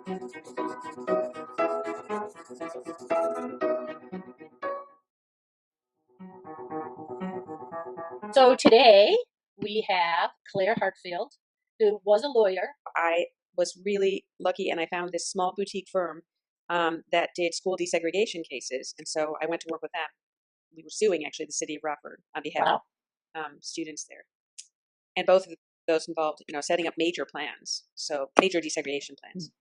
So today we have Claire Hartfield, who was a lawyer. I was really lucky and I found this small boutique firm that did school desegregation cases. And so I went to work with them. We were suing actually the city of Rockford on behalf Wow. of students there. And both of those involved, setting up major plans. So major desegregation plans.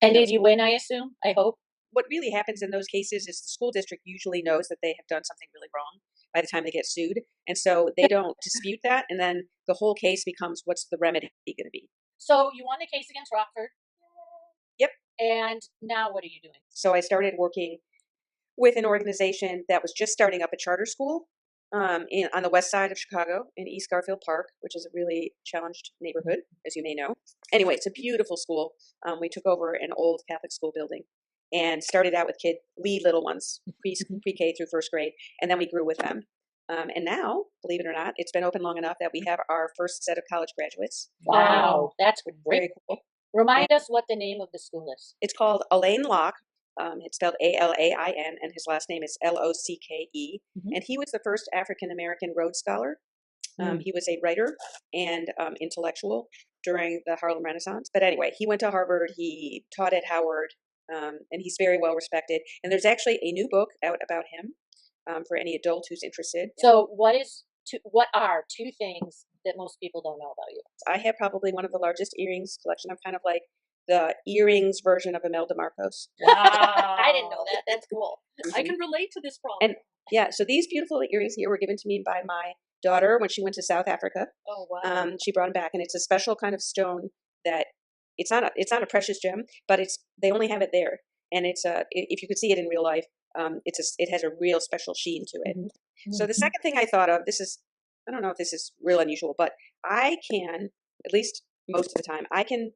And did you win, I assume? I hope. What really happens in those cases is the school district usually knows that they have done something really wrong by the time they get sued. And so they don't dispute that. And then the whole case becomes, what's the remedy going to be? So you won the case against Rockford. Yep. And now what are you doing? So I started working with an organization that was just starting up a charter school on the west side of Chicago in East Garfield Park, which is a really challenged neighborhood, as you may know. Anyway, it's a beautiful school. We took over an old Catholic school building and started out with wee little ones, pre-K through first grade, and then we grew with them. And now, believe it or not, it's been open long enough that we have our first set of college graduates. Wow, that's great. Very cool. Remind us what the name of the school is. It's called Alain Locke. It's spelled A-L-A-I-N, and his last name is L-O-C-K-E. Mm-hmm. And he was the first African-American Rhodes Scholar. He was a writer and intellectual during the Harlem Renaissance. But anyway, he went to Harvard. He taught at Howard, and he's very well respected. And there's actually a new book out about him for any adult who's interested. So what are two things that most people don't know about you? I have probably one of the largest earrings collection. I'm kind of like the earrings version of Imelda Marcos. Wow. I didn't know that. That's cool. Mm-hmm. I can relate to this problem. And yeah, so these beautiful earrings here were given to me by my daughter when she went to South Africa. Oh wow. She brought them back, and it's a special kind of stone that it's not a precious gem, but they only have it there. And it's if you could see it in real life, it has a real special sheen to it. Mm-hmm. So the second thing I thought of, I don't know if this is real unusual, but I can, at least most of the time, I can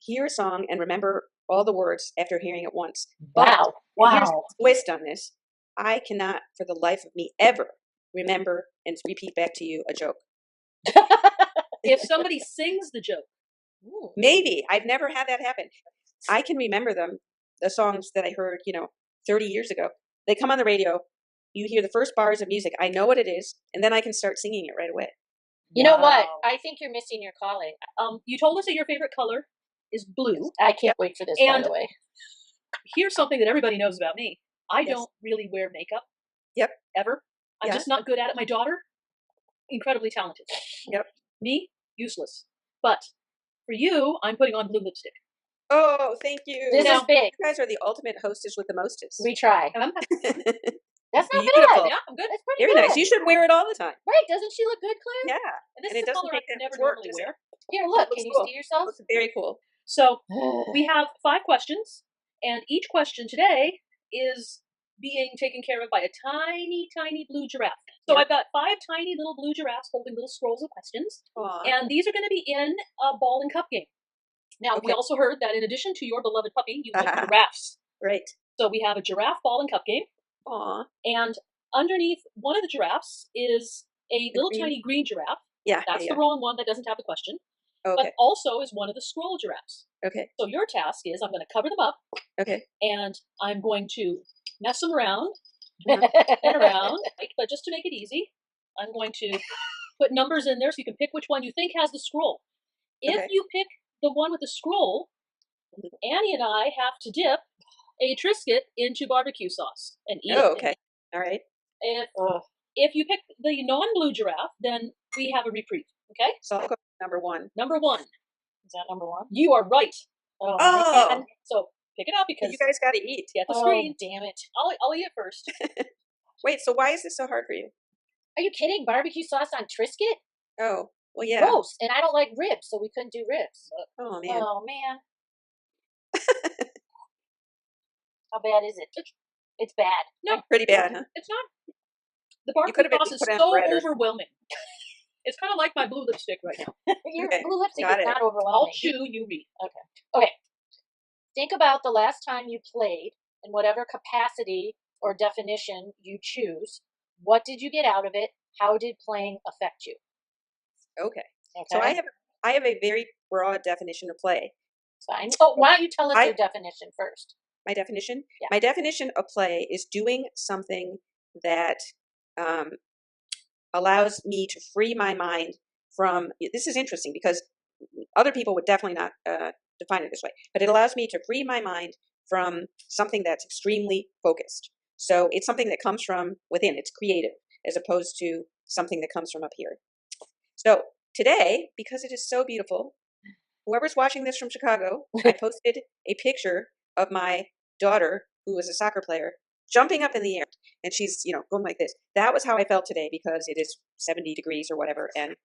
hear a song and remember all the words after hearing it once. Wow. Wow. Here's the twist on this. I cannot, for the life of me, ever remember and repeat back to you a joke. If somebody sings the joke. Maybe. I've never had that happen. I can remember them, the songs that I heard, 30 years ago. They come on the radio. You hear the first bars of music. I know what it is, and then I can start singing it right away. You know what? I think you're missing your calling. You told us that your favorite color is blue. I can't wait for this, by the way. Here's something that everybody knows about me. I don't really wear makeup. Yep. Ever. I'm just not good at it. My daughter, incredibly talented. Yep. Me, useless. But for you, I'm putting on blue lipstick. Oh, thank you. This is big. You guys are the ultimate hostess with the mostest. We try. That's not beautiful. bad. Yeah, I'm good. That's pretty Very good. nice. You should wear it all the time. Right. Doesn't she look good, Claire? Yeah. And this it is a doesn't color I take that never much work, normally does it? wear. Here, look. Can you cool. see yourself? Looks very cool. So we have 5 questions, and each question today is being taken care of by a tiny, tiny blue giraffe. So I've got 5 tiny little blue giraffes holding little scrolls of questions. Aww. And these are going to be in a ball and cup game. Now, we also heard that in addition to your beloved puppy, you like giraffes. Right. So we have a giraffe ball and cup game. Aww. And underneath one of the giraffes is a little tiny green giraffe. Yeah. That's the wrong one that doesn't have the question. Okay. But also is one of the scroll giraffes. Okay. So your task is I'm going to cover them up. Okay. And I'm going to mess them around and around. But just to make it easy, I'm going to put numbers in there so you can pick which one you think has the scroll. If you pick the one with the scroll, Annie and I have to dip a Triscuit into barbecue sauce and eat it. Oh, okay. All right. If you pick the non-blue giraffe, then we have a reprieve. Okay? So I'll go number 1. Number 1. Is that number 1? You are right. Oh. Man. So pick it up because you guys got to eat. Get the screen. Damn it. I'll eat it first. Wait, so why is this so hard for you? Are you kidding? Barbecue sauce on Triscuit? Oh, well, yeah. Gross. And I don't like ribs, so we couldn't do ribs. Oh, man. Oh, man. How bad is it? It's bad. No. Pretty bad, huh? It's not. The barbecue sauce is so overwhelming. It's kind of like my blue lipstick right now. Your blue lipstick is not I'll overwhelming. chew, you read. Okay. Think about the last time you played, in whatever capacity or definition you choose. What did you get out of it? How did playing affect you? Okay. So I have a very broad definition of play. Fine. Oh, why don't you tell us I- your definition first? My definition? Yeah. My definition of play is doing something that allows me to free my mind from, this is interesting because other people would definitely not define it this way, but it allows me to free my mind from something that's extremely focused. So it's something that comes from within, it's creative, as opposed to something that comes from up here. So today, because it is so beautiful, whoever's watching this from Chicago, I posted a picture of my daughter, who is a soccer player, jumping up in the air, and she's, going like this. That was how I felt today because it is 70 degrees or whatever, and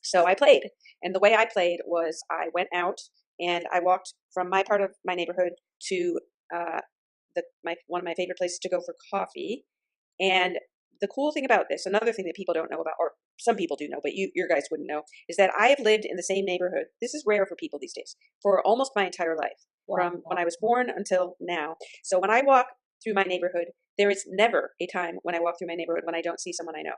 so I played. And the way I played was I went out and I walked from my part of my neighborhood to one of my favorite places to go for coffee. And the cool thing about this, another thing that people don't know about, or some people do know, but your guys wouldn't know, is that I have lived in the same neighborhood. This is rare for people these days, for almost my entire life, from when I was born until now. So when I walk through my neighborhood, there is never a time when I walk through my neighborhood when I don't see someone I know.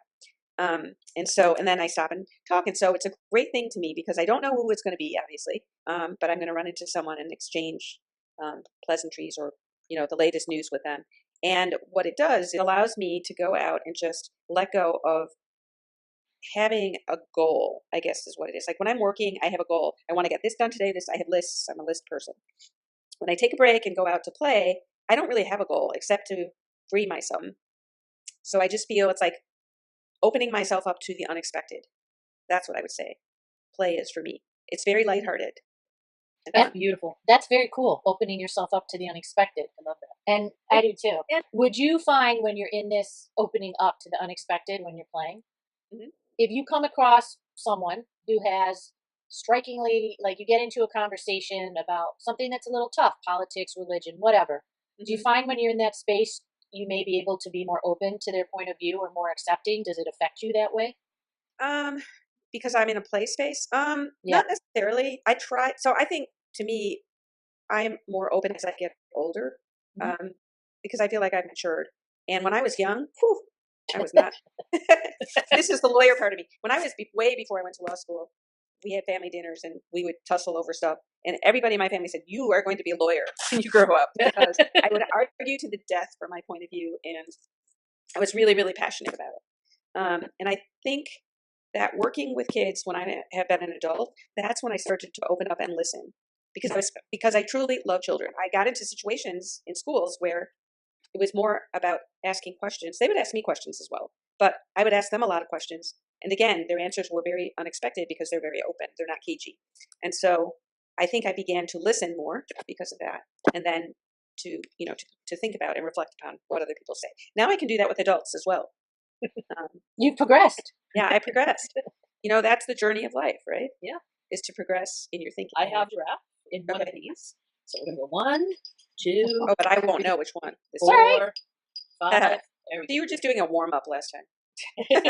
And then I stop and talk. And so it's a great thing to me because I don't know who it's going to be, obviously, but I'm going to run into someone and exchange pleasantries or, the latest news with them. And what it does, it allows me to go out and just let go of having a goal, I guess is what it is. Like when I'm working, I have a goal. I want to get this done today. I have lists. I'm a list person. When I take a break and go out to play, I don't really have a goal except to free myself. So I just feel it's like opening myself up to the unexpected. That's what I would say play is for me. It's very lighthearted. That's beautiful. That's very cool. Opening yourself up to the unexpected. I love that. And I do too. And would you find when you're in this opening up to the unexpected when you're playing, if you come across someone who has strikingly, like you get into a conversation about something that's a little tough, politics, religion, whatever, do you find when you're in that space, you may be able to be more open to their point of view or more accepting? Does it affect you that way? Because I'm in a play space? Yeah. Not necessarily. I try. So I think to me, I'm more open as I get older, because I feel like I've matured. And when I was young, I was not. This is the lawyer part of me. When I was way before I went to law school, we had family dinners and we would tussle over stuff. And everybody in my family said, "You are going to be a lawyer when you grow up," because I would argue to the death for my point of view, and I was really, really passionate about it. And I think that working with kids when I have been an adult, that's when I started to open up and listen because I truly love children. I got into situations in schools where it was more about asking questions. They would ask me questions as well, but I would ask them a lot of questions. And again, their answers were very unexpected because they're very open. They're not cagey. And so I think I began to listen more because of that. And then to think about and reflect upon what other people say. Now I can do that with adults as well. You've progressed. Yeah, I progressed. That's the journey of life, right? Yeah. Is to progress in your thinking. I have giraffe in one of these. So we're going to go 1, 2. Oh, but I won't know which one. 4, 5. There we go. You were just doing a warm up last time. We've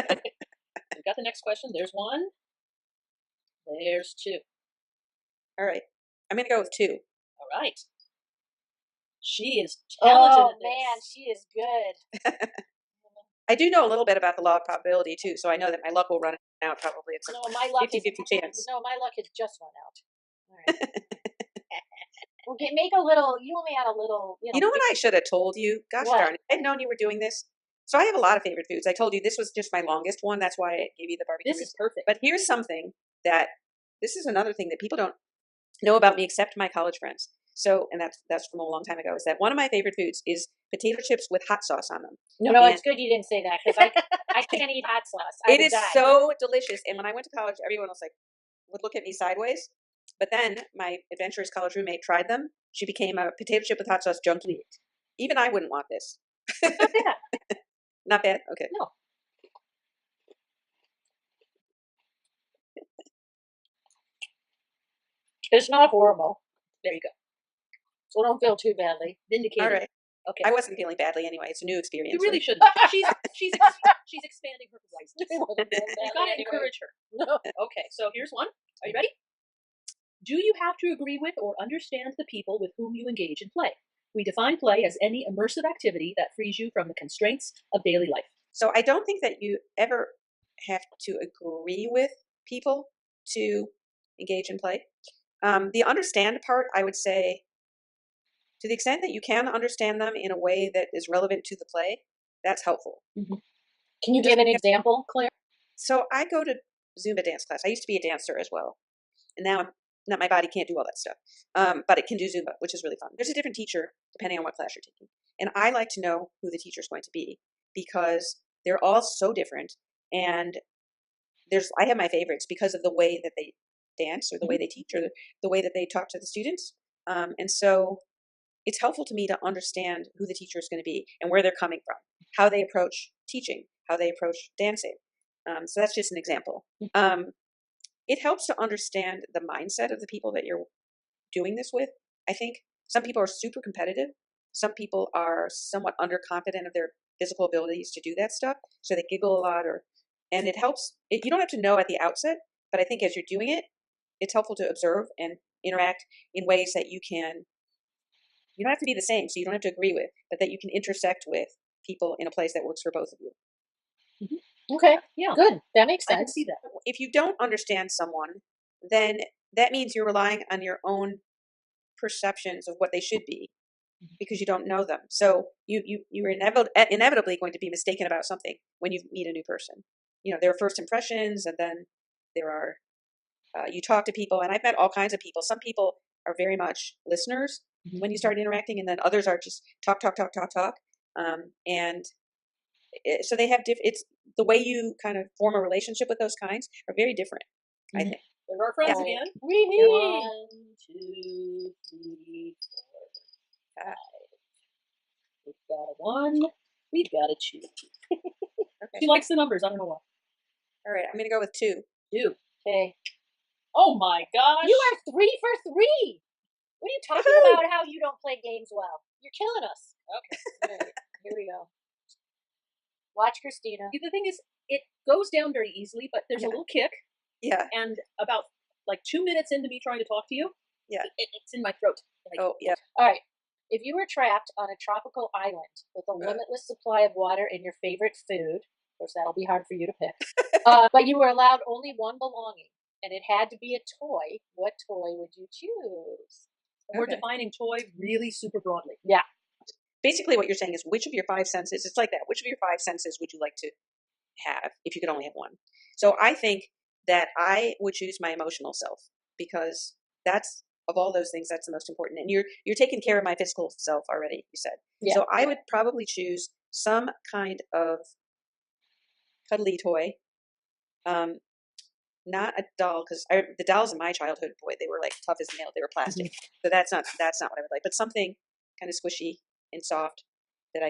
got the next question. There's 1. There's 2. All right. I'm going to go with 2. All right. She is talented at this. Man, she is good. I do know a little bit about the law of probability too, so I know that my luck will run out probably. It's a 50-50 chance. No, my luck had just run out. All right. Well, make a little. You only had a little. You know what I should have told you? Gosh darn it! I'd known you were doing this. So I have a lot of favorite foods. I told you this was just my longest one. That's why I gave you the barbecue. This is perfect. But here's something this is another thing that people don't know about me except my college friends. So, and that's from a long time ago, is that one of my favorite foods is potato chips with hot sauce on them. No, it's good you didn't say that because I can't eat hot sauce. It is so delicious. And when I went to college, everyone was like, would look at me sideways. But then my adventurous college roommate tried them. She became a potato chip with hot sauce junkie. Even I wouldn't want this. Not bad. Not bad? Okay. No. It's not horrible. There you go. So don't feel too badly. Vindicated. All right. Okay. I wasn't feeling badly anyway. It's a new experience. You really right? shouldn't. She's expanding her horizons. You've got to encourage her. Okay, so here's one. Are you ready? Do you have to agree with or understand the people with whom you engage in play? We define play as any immersive activity that frees you from the constraints of daily life. So I don't think that you ever have to agree with people to engage in play. The understand part, I would say, to the extent that you can understand them in a way that is relevant to the play, that's helpful. Can you give an example, Claire? So I go to Zumba dance class. I used to be a dancer as well, and now not my body can't do all that stuff, but it can do Zumba, which is really fun. There's a different teacher depending on what class you're taking, and I like to know who the teacher is going to be because they're all so different. And I have my favorites because of the way that they dance or the way they teach or the way that they talk to the students, and so it's helpful to me to understand who the teacher is going to be and where they're coming from, how they approach teaching, how they approach dancing. So that's just an example. It helps to understand the mindset of the people that you're doing this with. I think some people are super competitive. Some people are somewhat underconfident of their physical abilities to do that stuff. So they giggle a lot, and it helps. You don't have to know at the outset, but I think as you're doing it, it's helpful to observe and interact in ways that you don't have to be the same, so you don't have to agree with, but that you can intersect with people in a place that works for both of you. Okay. Yeah. Good. That makes I can sense. see that. If you don't understand someone, then that means you're relying on your own perceptions of what they should be because you don't know them. So you're inevitably going to be mistaken about something when you meet a new person. There are first impressions, and then there are you talk to people, and I've met all kinds of people. Some people are very much listeners when you start interacting, and then others are just talk. And so they have it's the way you kind of form a relationship with those kinds are very different, I think. There are our friends Yeah. again. Wee-hee. 1, 2, 3, 4, 5. We've got a 1. We've got a 2. Okay. She likes the numbers. I don't know why. All right, I'm going to go with 2. 2. Okay. Oh my gosh. You are 3 for 3. What are you talking Woohoo! about? How you don't play games well? You're killing us. Okay. All right, here we go. Watch Christina. The thing is, it goes down very easily, but there's a little kick, Yeah. and about like 2 minutes into me trying to talk to you, Yeah. it's in my throat. Like, Oh, yeah. All right. If you were trapped on a tropical island with a limitless supply of water and your favorite food, of course, that'll be hard for you to pick, but you were allowed only one belonging, and it had to be a toy, what toy would you choose? And we're defining toy really super broadly. Yeah. Basically, what you're saying is which of your 5 senses, it's like that, which of your 5 senses would you like to have if you could only have one? So I think that I would choose my emotional self because that's, of all those things, that's the most important. And you're taking care of my physical self already, you said. Yeah. So I would probably choose some kind of cuddly toy. Not a doll, because the dolls in my childhood, boy, they were like tough as nails. They were plastic. So that's not what I would like. But something kind of squishy and soft that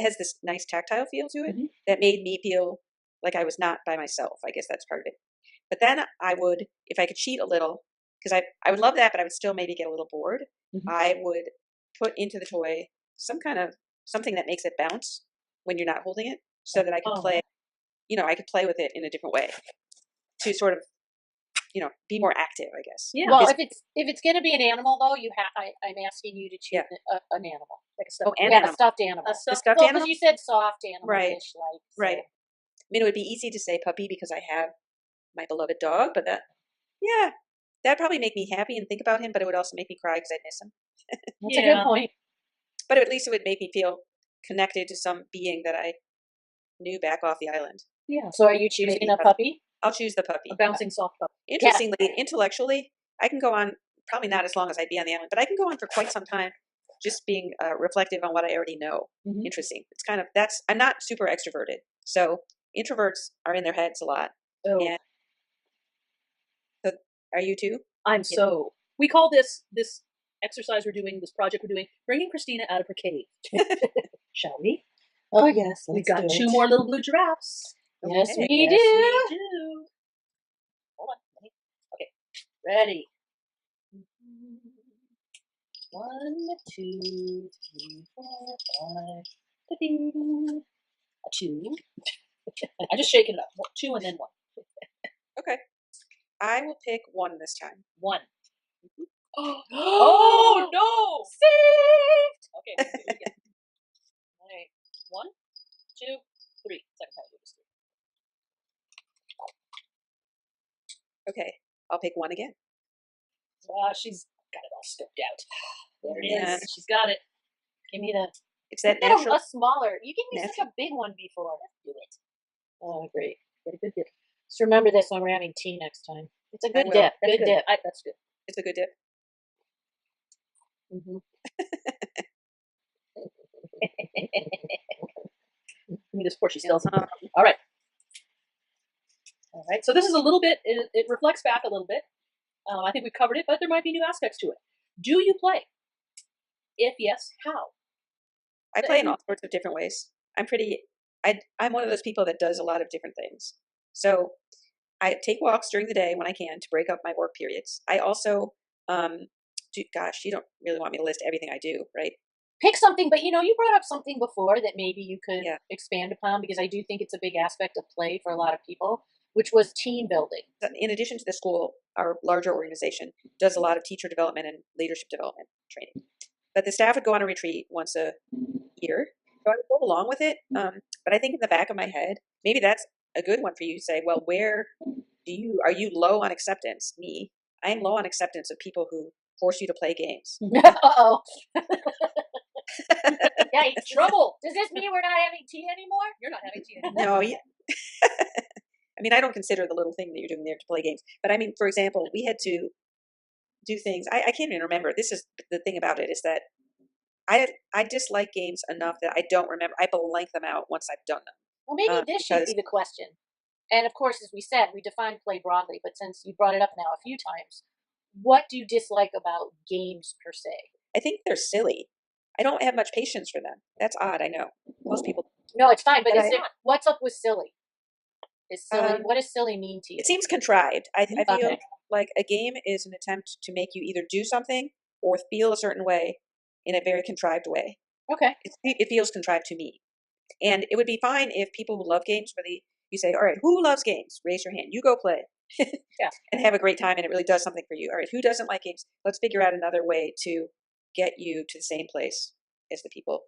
has this nice tactile feel to it that made me feel like I was not by myself. I guess that's part of it. But then I would, if I could cheat a little, because I would love that, but I would still maybe get a little bored. I would put into the toy something that makes it bounce when you're not holding it, so that I could play. I could play with it in a different way to sort of, be more active, I guess. Yeah. Well, if it's going to be an animal, though, I'm asking you to choose an animal, like a stuffed, a stuffed animal. A stuffed animal. Because you said soft animal, right? So. Right. I mean, it would be easy to say puppy because I have my beloved dog, but that'd probably make me happy and think about him. But it would also make me cry because I'd miss him. That's a good point. But at least it would make me feel connected to some being that I knew back off the island. Yeah. So are you choosing a puppy? I'll choose the puppy. A bouncing soft puppy. Interestingly, intellectually, I can go on, probably not as long as I'd be on the island, but I can go on for quite some time just being reflective on what I already know. Interesting. It's kind of, I'm not super extroverted. So introverts are in their heads a lot. Oh. And so are you too? We call this exercise we're doing, this project we're doing, bringing Christina out of her cave. Shall we? Oh, yes. We've got 2 more little blue giraffes. Yes, okay. we do. Hold on. Okay. Ready. 1, 2, 3, 4, 5. A 2. I just shaking it up. 2 and then 1. Okay. I will pick 1 this time. 1. Oh no! Saved. Okay. Let's do it again. All right. 1, 2, 3. Second time I do this. Okay, I'll pick 1 again. She's got it all scoped out. There it Yeah. is. She's got it. Give me the. It's that Get a, natural. a smaller. You gave me such natural- a big one before. Do it. Oh, great. Get a good dip. Just remember this when we're having tea next time. It's a I good will. dip. That's Good dip. That's good. It's a good dip. Mm-hmm. Give me this before she spills. All right. All right. So this is a little bit. It reflects back a little bit. I think we've covered it, but there might be new aspects to it. Do you play? If yes, how? I play in all sorts of different ways. I'm one of those people that does a lot of different things. So I take walks during the day when I can to break up my work periods. I also gosh, you don't really want me to list everything I do, right? Pick something, but you brought up something before that maybe you could Yeah. expand upon, because I do think it's a big aspect of play for a lot of people, which was team building. In addition to the school, our larger organization does a lot of teacher development and leadership development training. But the staff would go on a retreat once a year, so I would go along with it. But I think in the back of my head, maybe that's a good one for you to say, well, where are you low on acceptance? Me, I am low on acceptance of people who force you to play games. Uh-oh. Yikes. Trouble. Does this mean we're not having tea anymore? You're not having tea anymore. No, I mean, I don't consider the little thing that you're doing there to play games. But I mean, for example, we had to do things. I can't even remember. This is the thing about it, is that I dislike games enough that I don't remember. I blank them out once I've done them. Well, maybe this should be the question. And of course, as we said, we define play broadly, but since you brought it up now a few times, what do you dislike about games per se? I think they're silly. I don't have much patience for them. That's odd, I know. Most people. No, it's fine, but But what's up with silly? Is silly what does silly mean to you? It seems contrived. I feel Okay. like a game is an attempt to make you either do something or feel a certain way in a very contrived way. Okay. It feels contrived to me. And it would be fine if people who love games, you say, all right, who loves games? Raise your hand. You go play. Yeah. And have a great time, and it really does something for you. All right, who doesn't like games? Let's figure out another way to get you to the same place as the people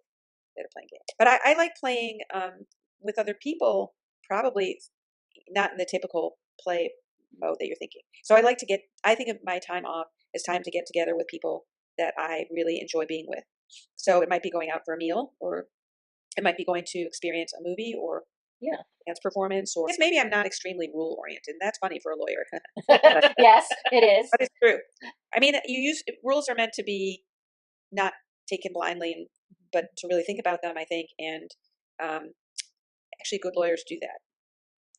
that are playing games. But I like playing with other people, probably not in the typical play mode that you're thinking. So I think of my time off as time to get together with people that I really enjoy being with. So it might be going out for a meal, or it might be going to experience a movie or dance performance, or maybe I'm not extremely rule oriented. That's funny for a lawyer. Yes, it is. But it's true. I mean, rules are meant to be not taken blindly, but to really think about them, I think. And actually, good lawyers do that.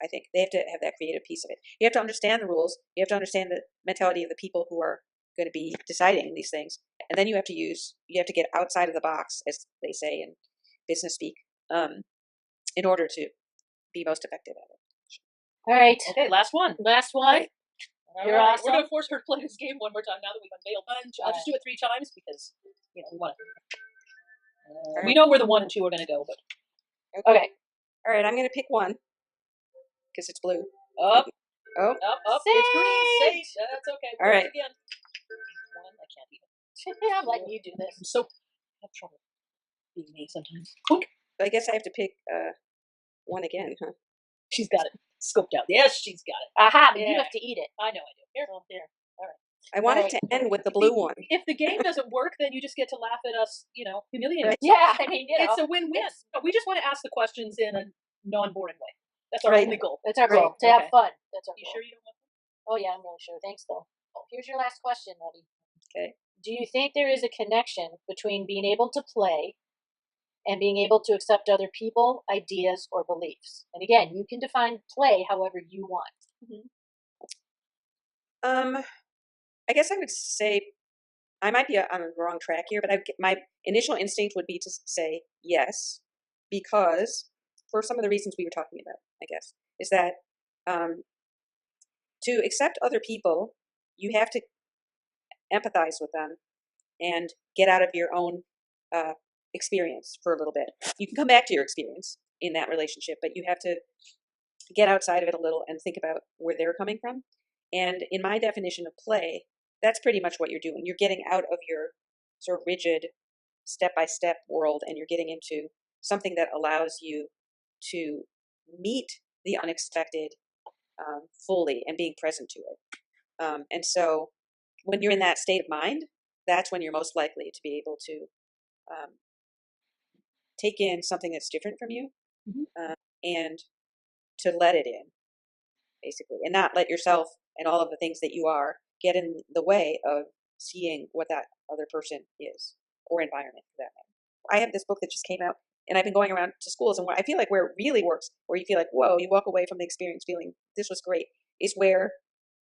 I think they have to have that creative piece of it. You have to understand the rules. You have to understand the mentality of the people who are going to be deciding these things, and then you have to get outside of the box, as they say in business speak, in order to be most effective at it. All right. Okay, last one. Last one. You're All right, awesome. We're going to force her to play this game one more time now that we've unveiled. I'll just do it 3 times because we want to. We know where the 1 and 2 are going to go, but Okay. All right, I'm going to pick one because it's blue. up. Oh, It's green. Safe. That's okay. All right. Again. 1. I can't even. I'm letting you do this. I'm so I have trouble being me sometimes. Quick. I guess I have to pick one again, huh? She's got it scoped out. Yes, she's got it. Aha, but you Yeah. have to eat it. I know I do. Here. There. All right. I wanted to end with the blue one. If the game doesn't work, then you just get to laugh at us, humiliate us. Yeah, I mean, It's a win-win. We just want to ask the questions in a non-boring way. That's our Right. only goal. That's our goal. To have fun. That's our You goal. sure you don't want Oh, yeah, I'm really sure. Thanks, though. Oh, here's your last question, Letty. Okay. Do you think there is a connection between being able to play and being able to accept other people, ideas, or beliefs? And again, you can define play however you want. I guess I would say I might be on the wrong track here, but my initial instinct would be to say yes, because for some of the reasons we were talking about, I guess, is that to accept other people, you have to empathize with them and get out of your own experience for a little bit. You can come back to your experience in that relationship, but you have to get outside of it a little and think about where they're coming from. And in my definition of play, that's pretty much what you're doing. You're getting out of your sort of rigid step-by-step world, and you're getting into something that allows you to meet the unexpected fully and being present to it. And so when you're in that state of mind, that's when you're most likely to be able to take in something that's different from you, and to let it in, basically, and not let yourself and all of the things that you are get in the way of seeing what that other person is, or environment for that matter. I have this book that just came out, and I've been going around to schools, and I feel like where it really works, where you feel like, whoa, you walk away from the experience feeling this was great, is where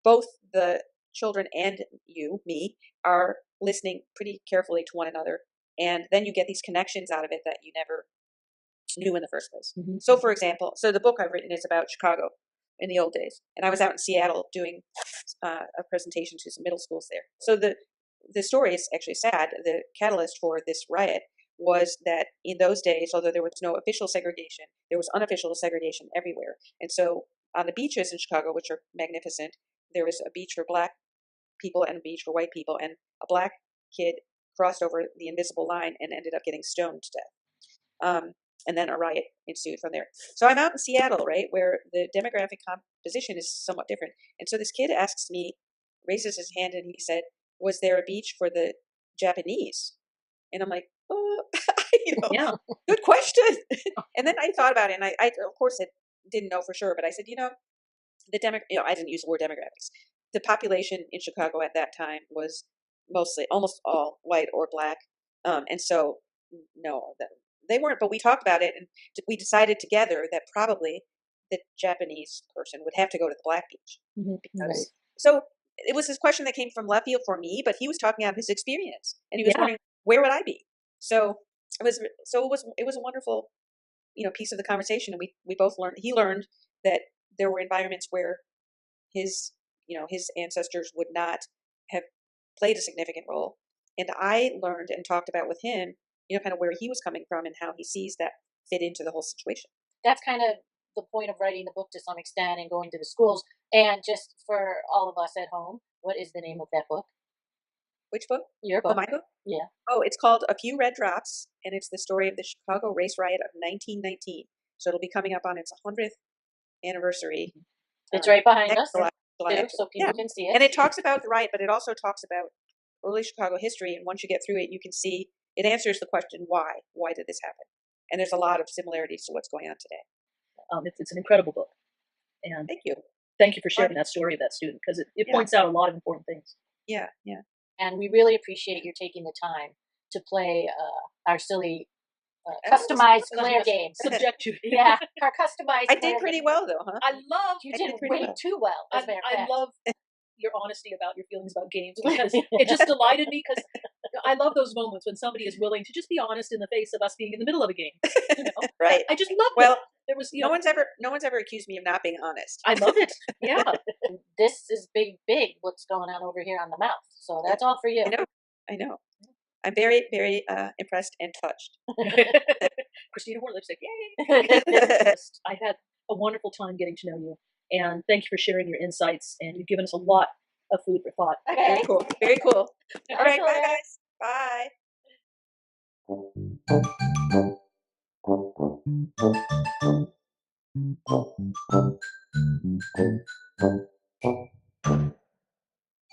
both the children and me, are listening pretty carefully to one another, and then you get these connections out of it that you never knew in the first place. So, for example, the book I've written is about Chicago in the old days, and I was out in Seattle doing a presentation to some middle schools there. So the story is actually sad. The catalyst for this riot was that in those days, although there was no official segregation, there was unofficial segregation everywhere. And so on the beaches in Chicago, which are magnificent, there was a beach for black people and a beach for white people, and a black kid crossed over the invisible line and ended up getting stoned to death. And then a riot ensued from there. So I'm out in Seattle, right, where the demographic composition is somewhat different. And so this kid asks me, raises his hand, and he said, was there a beach for the Japanese? And I'm like, oh, Yeah. Good question. And then I thought about it, and I of course, I didn't know for sure, but I said, I didn't use the word demographics. The population in Chicago at that time was almost all white or black. And so, no, they weren't, but we talked about it, and we decided together that probably the Japanese person would have to go to the black beach. Because, so it was this question that came from left field for me, but he was talking out of his experience, and he was wondering, where would I be? So it was a wonderful, piece of the conversation. And we both learned, he learned that there were environments where his ancestors would not have played a significant role. And I learned and talked about with him, kind of where he was coming from and how he sees that fit into the whole situation. That's kind of the point of writing the book to some extent and going to the schools. And just for all of us at home, what is the name of that book? Which book? Your book. Oh, my book? Yeah. Oh, it's called A Few Red Drops, and it's the story of the Chicago race riot of 1919. So it'll be coming up on its 100th anniversary. It's right behind us, July, so people can see it. And it talks about the riot, but it also talks about early Chicago history. And once you get through it, you can see it answers the question, why? Why did this happen? And there's a lot of similarities to what's going on today. It's an incredible book. And thank you. Thank you for sharing that story of that student, because it points out a lot of important things. Yeah. And we really appreciate you taking the time to play our silly customized Claire games. Subject to. Yeah, our customized. I did pretty well, though, huh? You did way too well. I love your honesty about your feelings about games, because it just delighted me, because I love those moments when somebody is willing to just be honest in the face of us being in the middle of a game. Right. I just love it. There was no one's ever accused me of not being honest. I love it. Yeah. This is big what's going on over here on the mouth. So that's all for you. I know. I'm very, very impressed and touched. Christina wore lipstick. Yay! I've had a wonderful time getting to know you, and thank you for sharing your insights. And you've given us a lot of food for thought. Okay. Very cool. Very cool. All right, bye guys. Bye.